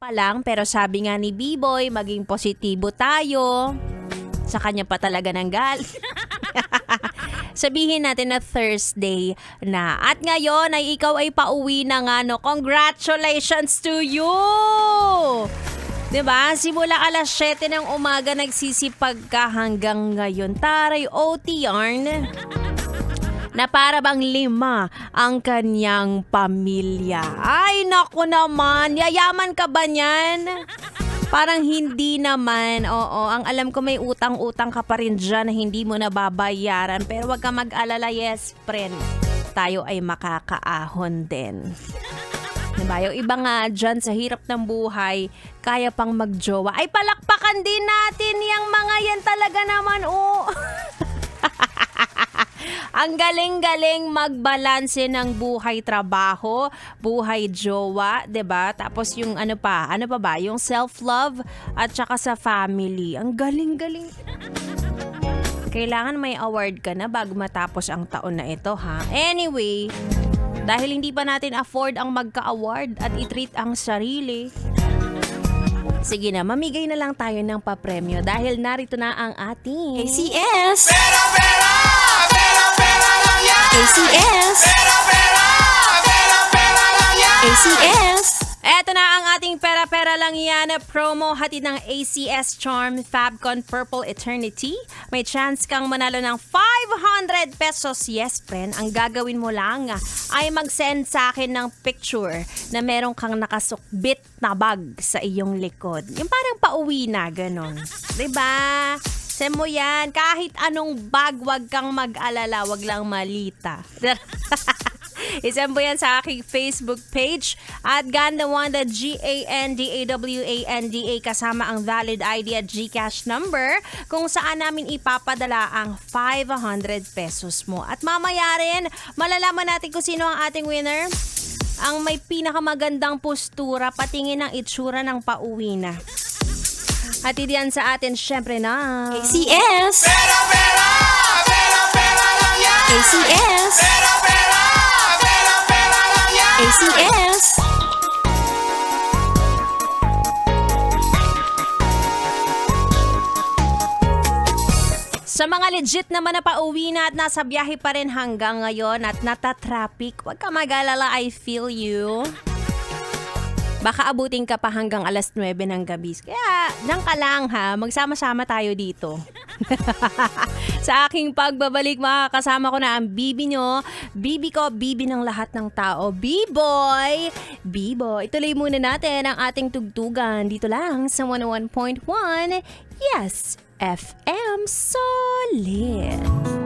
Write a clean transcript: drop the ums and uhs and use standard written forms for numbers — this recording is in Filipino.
pa lang, pero sabi nga ni B-Boy, maging positibo tayo. Sa kanya pa talaga ng Sabihin natin na Thursday na. At ngayon ay ikaw ay pauwi na nga, no? Congratulations to you! 'Di ba? Simula alas 7 ng umaga nagsisipag ka hanggang ngayon. Taray OT yarn. Na para bang 5 ang kanyang pamilya. Ay, naku naman. Yayaman ka ba niyan? Parang hindi naman. Oo, ang alam ko may utang-utang ka pa rin dyan na hindi mo nababayaran. Pero wag ka mag-alala, yes, friend. Tayo ay makakaahon din. Diba? Yung iba nga dyan sa hirap ng buhay, kaya pang magjowa. Ay, palakpakan din natin yung mga yan talaga naman, oh. Ang galing-galing magbalanse ng buhay-trabaho, buhay-jowa, 'di ba? Tapos yung ano pa ba? Yung self-love at saka sa family. Ang galing-galing. Kailangan may award ka na bago matapos ang taon na ito, ha? Anyway, dahil hindi pa natin afford ang magka-award at i-treat ang sarili, sige na, mamigay na lang tayo ng papremyo dahil narito na ang ating ACS! Pera, pera! Pera, pera lang yan! ACS! Pera, pera! Pera, pera lang yan! ACS! Eto na ang ating pera-pera lang yan promo hatid ng ACS Charm Fabcon Purple Eternity. May chance kang manalo ng 500 pesos. Yes, friend. Ang gagawin mo lang ay mag-send sa akin ng picture na meron kang nakasukbit na bag sa iyong likod. Yung parang pauwi na, ganon. Diba? Send mo yan. Kahit anong bag, wag kang mag-alala. Wag lang malita. Isend mo yan sa aking Facebook page at Gandawanda GANDAWANDA kasama ang valid ID at GCash number kung saan namin ipapadala ang 500 pesos mo. At mamaya rin, malalaman natin kung sino ang ating winner. Ang may pinakamagandang postura, patingin ng itsura ng pauwi na. At yan sa atin, syempre na ACS! Pera, pera! Pera, pera lang yan! ACS! Pera, pera! Pera, pera lang yan! ACS! Sa mga legit naman na pauwi na at nasa biyahe pa rin hanggang ngayon at nata-traffic, huwag ka mag-alala, I feel you. Baka abutin ka pa hanggang alas 9 ng gabi. Kaya, diyan ka lang ha, magsama-sama tayo dito. Sa aking pagbabalik, makakasama ko na ang bibi nyo. Bibi ko, bibi ng lahat ng tao. B-Boy! B-Boy, ituloy muna natin ang ating tugtugan dito lang sa 101.1. Yes, FM Solid.